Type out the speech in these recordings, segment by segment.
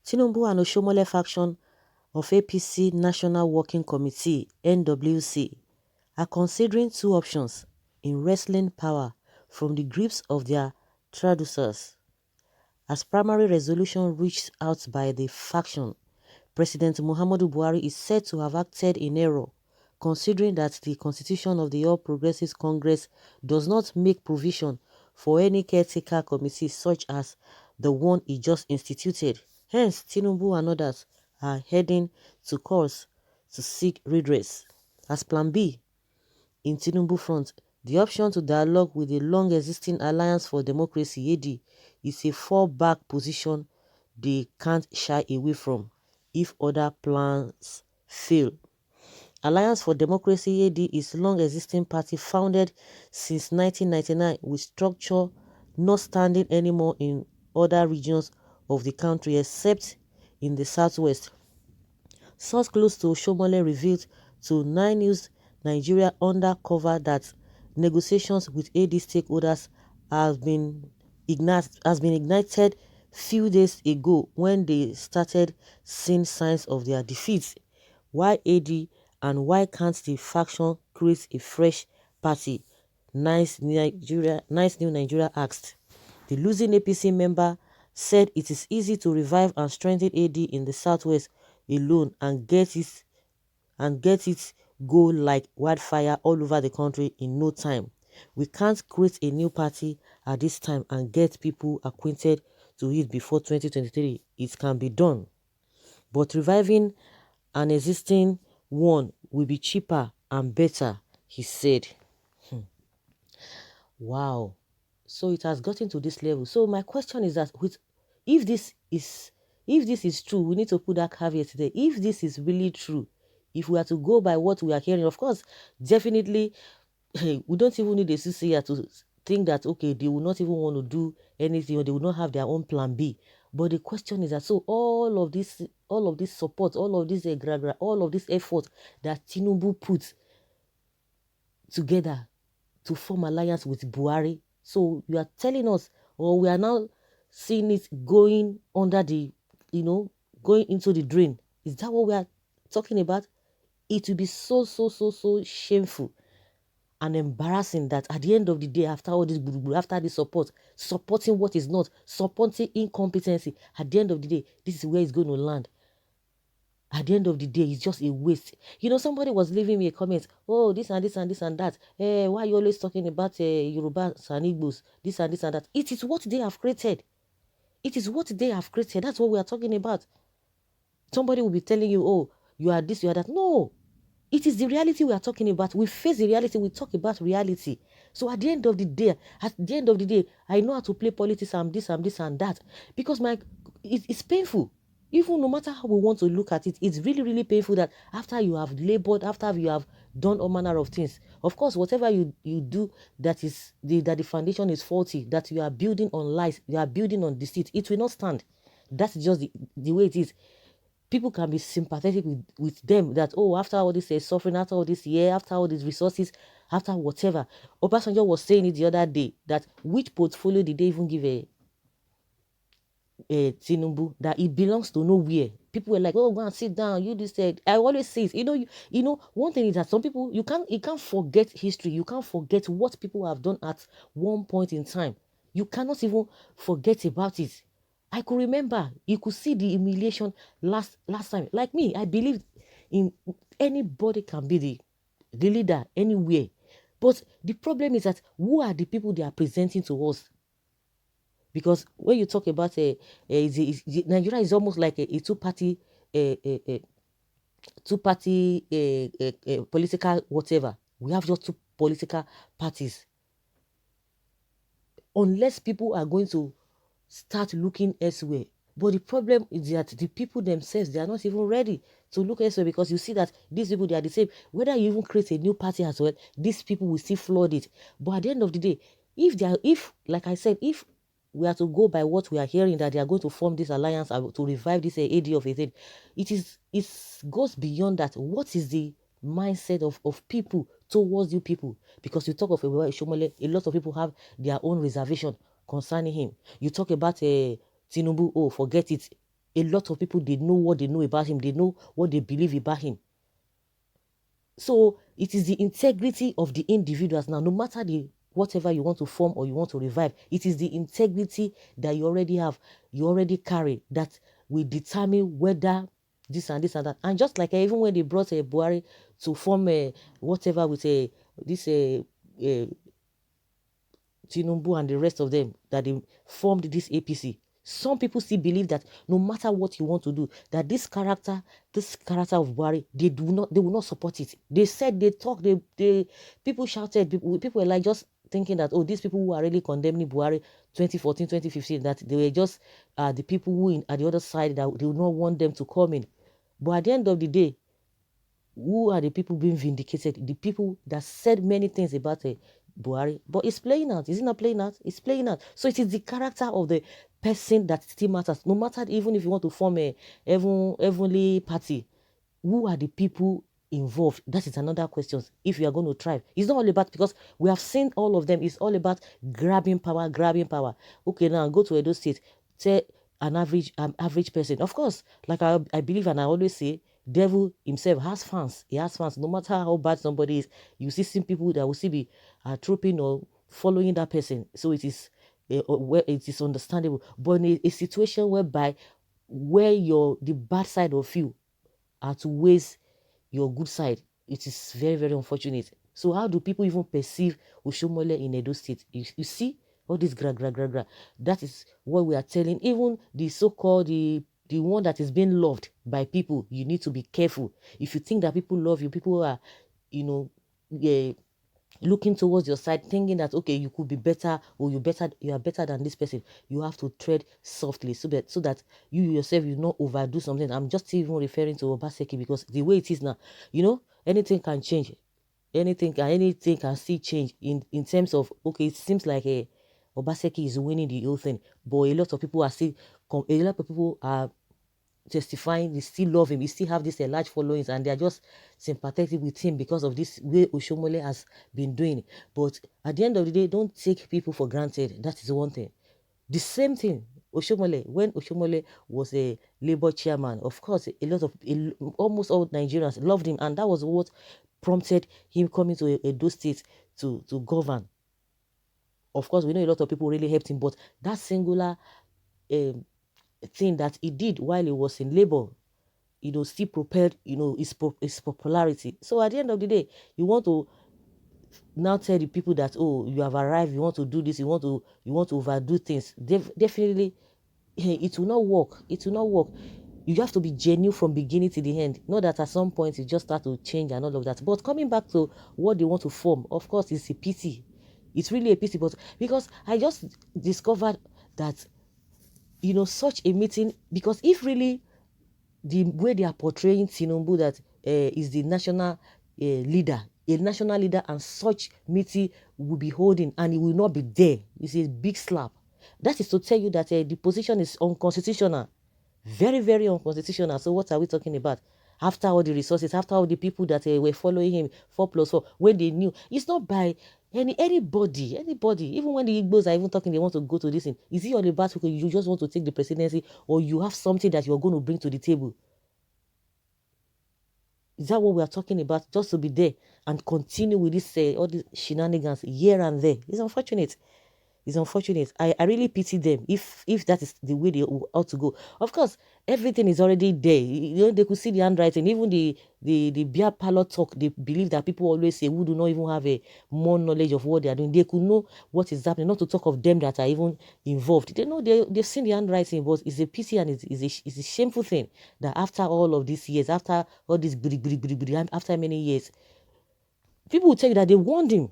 Tinubu and Oshiomole faction of APC National Working Committee (NWC) are considering two options in wresting power from the grips of their traducers. As primary resolution reached out by the faction, President Muhammadu Buhari is said to have acted in error, considering that the constitution of the All Progressives Congress does not make provision for any caretaker committee such as the one he just instituted. Hence, Tinubu and others are heading to courts to seek redress. As Plan B, in Tinubu front, the option to dialogue with the long-existing Alliance for Democracy (AD) is a fallback position they can't shy away from if other plans fail. Alliance for Democracy (AD) is a long-existing party founded since 1999 with structure not standing anymore in other regions of the country except in the southwest. Source close to Oshiomole revealed to 9 News Nigeria under cover that negotiations with AD stakeholders has been ignited few days ago when they started seeing signs of their defeat. Why AD and why can't the faction create a fresh party? Nice New Nigeria asked. The losing APC member said it is easy to revive and strengthen AD in the southwest alone and get it go like wildfire all over the country in no time. We can't create a new party at this time and get people acquainted to it before 2023. It can be done. But reviving an existing one will be cheaper and better, he said. Wow. So it has gotten to this level. So my question is that if this is if this is true, we need to put that caveat there. If this is really true, if we are to go by what we are hearing, of course, definitely we don't even need a CCR to think that okay, they will not even want to do anything or they will not have their own plan B. But the question is that so all of this support, all of this all of this effort that Tinubu puts together to form alliance with Buhari. So you are telling us, or we are now seeing it going under the, going into the drain. Is that what we are talking about? It will be so shameful and embarrassing that at the end of the day, after all this, after this support, supporting what is not, supporting incompetency, at the end of the day, this is where it's going to land. At the end of the day, it's just a waste. Somebody was leaving me a comment, oh, this and this and this and that. Why are you always talking about Yorubas and Igbos, this and this and that? It is what they have created. It is what they have created. That's what we are talking about. Somebody will be telling you, oh, you are this, you are that. No, it is the reality we are talking about. We face the reality, we talk about reality. So at the end of the day, I know how to play politics, I'm this and that. Because it's painful. Even no matter how we want to look at it, it's really painful that after you have labored, after you have done all manner of things, of course, whatever you do that the foundation is faulty, that you are building on lies, you are building on deceit, it will not stand. That's just the way it is. People can be sympathetic with them that, oh, after all this suffering, after all this year, after all these resources, after whatever. Obasanjo was saying it the other day that which portfolio did they even give a Tinubu, that it belongs to nowhere. People were like, oh, go and sit down. You this said. I always say it. One thing is that some people you can't forget history. You can't forget what people have done at one point in time. You cannot even forget about it. I could remember, you could see the humiliation last time. Like me, I believe in anybody can be the leader anywhere. But the problem is that who are the people they are presenting to us? Because when you talk about Nigeria is almost like a two-party political whatever. We have just two political parties. Unless people are going to start looking elsewhere. But the problem is that the people themselves, they are not even ready to look elsewhere, because you see that these people, they are the same. Whether you even create a new party as well, these people will still flood it. But at the end of the day, if like I said, if we are to go by what we are hearing, that they are going to form this alliance to revive this AD of a thing, it goes beyond that. What is the mindset of people towards you people? Because you talk of Oshiomole, a lot of people have their own reservation concerning him. You talk about Tinubu, oh, forget it. a lot of people, they know what they know about him. They know what they believe about him. So it is the integrity of the individuals now, no matter the whatever you want to form or you want to revive, it is the integrity that you already have, you already carry, that will determine whether this and this and that. And just like even when they brought a Buhari to form a whatever with a this Tinubu and the rest of them, that they formed this APC. Some people still believe that no matter what you want to do, that this character of Buhari, they will not support it. They said, they talked, people shouted, people were like just thinking that, oh, these people who are really condemning Buhari 2014, 2015, that they were just the people who at the other side, that they would not want them to come in. But at the end of the day, who are the people being vindicated? The people that said many things about Buhari, but it's playing out. Is it not playing out? It's playing out. So it is the character of the person that still matters. No matter, even if you want to form a heavenly party, who are the people involved? That is another question. If you are going to thrive, it's not all about, because we have seen all of them. It's all about grabbing power, grabbing power. Okay, now go to Edo State. Say an average person. Of course, like I believe and I always say, devil himself has fans. He has fans. No matter how bad somebody is, you see some people that will still be trooping or following that person. So it is it is understandable. But in a situation whereby where the bad side of you outweighs your good side, it is very, very unfortunate. So how do people even perceive Oshiomole in Edo State? You see all this gra gra gra gra. That is what we are telling even the so-called the one that is being loved by people. You need to be careful. If you think that people love you, people are, you know, yeah, looking towards your side, thinking that okay, you could be better, or you are better than this person, you have to tread softly, so that you yourself, you not overdo something. I'm just even referring to Obaseki, because the way it is now, anything can change. Anything can still change in terms of, okay, it seems like Obaseki is winning the whole thing, but a lot of people are testifying, they still love him, he still have this large followings, and they are just sympathetic with him because of this way Oshiomole has been doing. But at the end of the day, don't take people for granted. That is one thing. The same thing, Oshiomole, when Oshiomole was a Labour chairman, of course, almost all Nigerians loved him, and that was what prompted him coming to Edo State to govern. Of course, we know a lot of people really helped him, but that singular um, thing that he did while he was in Labour, still propelled, his popularity. So at the end of the day, you want to now tell the people that, oh, you have arrived, you want to do this, you want to overdo things. Definitely, it will not work. It will not work. You have to be genuine from beginning to the end. Not that at some point you just start to change and all of that. But coming back to what they want to form, of course, it's a pity. It's really a pity, but because I just discovered that, such a meeting, because if really the way they are portraying Tinubu, that is the national leader, a national leader, and such meeting will be holding and he will not be there, it's a big slap. That is to tell you that the position is unconstitutional, very, very unconstitutional. So what are we talking about? After all the resources, after all the people that were following him, 4+4, when they knew, it's not by anybody, even when the Igbos are even talking, they want to go to this thing. Is it all about, okay, you just want to take the presidency, or you have something that you're going to bring to the table? Is that what we are talking about? Just to be there and continue with this all these shenanigans here and there. It's unfortunate. It's unfortunate. I really pity them if that is the way they ought to go. Of course, everything is already there. They could see the handwriting. Even the beer parlor talk, they believe that people always say who do not even have a more knowledge of what they are doing. They could know what is happening, not to talk of them that are even involved. They know they've seen the handwriting, but it's a pity and it's a shameful thing that after all of these years, after all this, after many years, people will tell you that they warned him.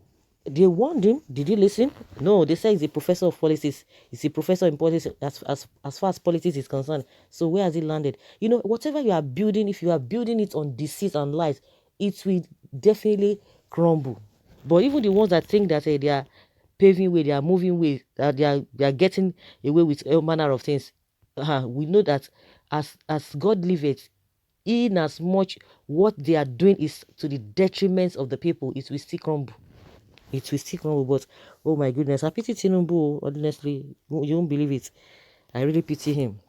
They warned him. Did you listen? No, they say he's a professor of politics. He's a professor in politics as far as politics is concerned. So where has he landed? Whatever you are building, if you are building it on deceit and lies, it will definitely crumble. But even the ones that think that they are paving way, they are moving way, that they are getting away with all manner of things, we know that as God liveth, in as much what they are doing is to the detriment of the people, it will still crumble. It will still crumble. But oh my goodness, I pity Tinubu. Honestly, you won't believe it. I really pity him.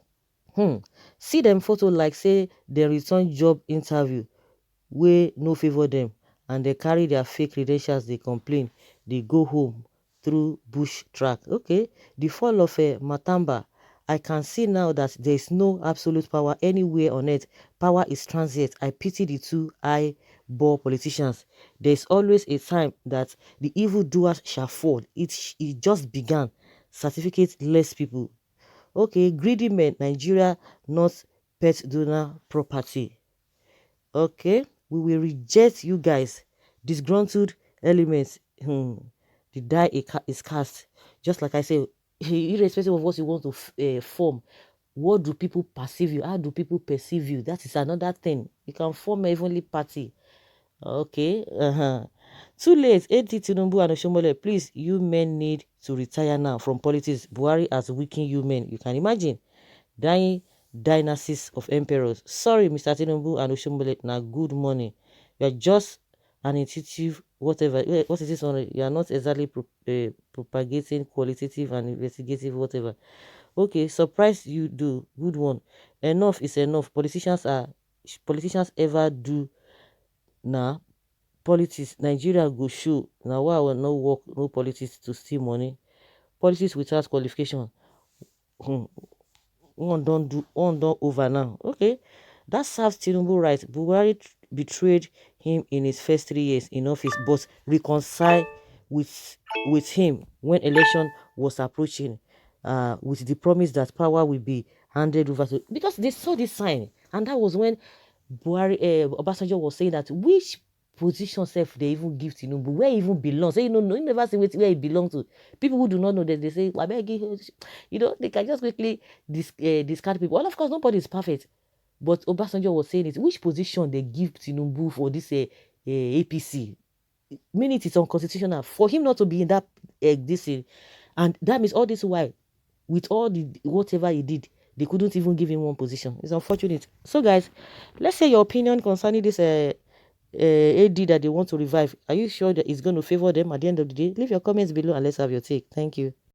See them photo like say they return job interview wey no favour dem, and they carry their fake credentials dey complain dey go home through bush track. Okay, the fall of Matamba. I can see now that there is no absolute power anywhere on earth. Power is transient. I pity the two eyeball politicians. There is always a time that the evildoers shall fall. It just began. Certificate less people. Okay, greedy men, Nigeria, not pet donor property. Okay, we will reject you guys. Disgruntled elements. The die is cast. Just like I say, irrespective of what you want to form, what do people perceive you? How do people perceive you? That is another thing. You can form a heavenly party. Okay. Too late. AT Tinubu and Oshiomole, please, you men need to retire now from politics. Buhari has weakened you men. You can imagine. Dying dynasties of emperors. Sorry, Mr. Tinubu and Oshiomole, na good morning. You are just an intuitive whatever. What is this one? You are not exactly propagating qualitative and investigative whatever. Okay, surprise you do. Good one. Enough is enough. Politicians ever do now. Politics, Nigeria go show. Now why I will not work no politics to steal money. Politics without qualification. One don't over now. Okay, that serves Tinubu right. Buhari betrayed him in his first 3 years in office, but reconcile with him when election was approaching, with the promise that power will be handed over to, because they saw this sign, and that was when Obasanjo was saying that which position self they even give Tinubu, where he even belongs. Say, you never see where he belongs to. People who do not know that, they say, they can just quickly discard people. Well, of course, nobody is perfect. But Obasanjo was saying it, which position they give Tinubu for this APC. Meaning it's unconstitutional for him not to be in that this and that means all this while, with all the whatever he did, they couldn't even give him one position. It's unfortunate. So guys, let's say your opinion concerning this AD that they want to revive. Are you sure that it's going to favor them at the end of the day? Leave your comments below and let's have your take. Thank you.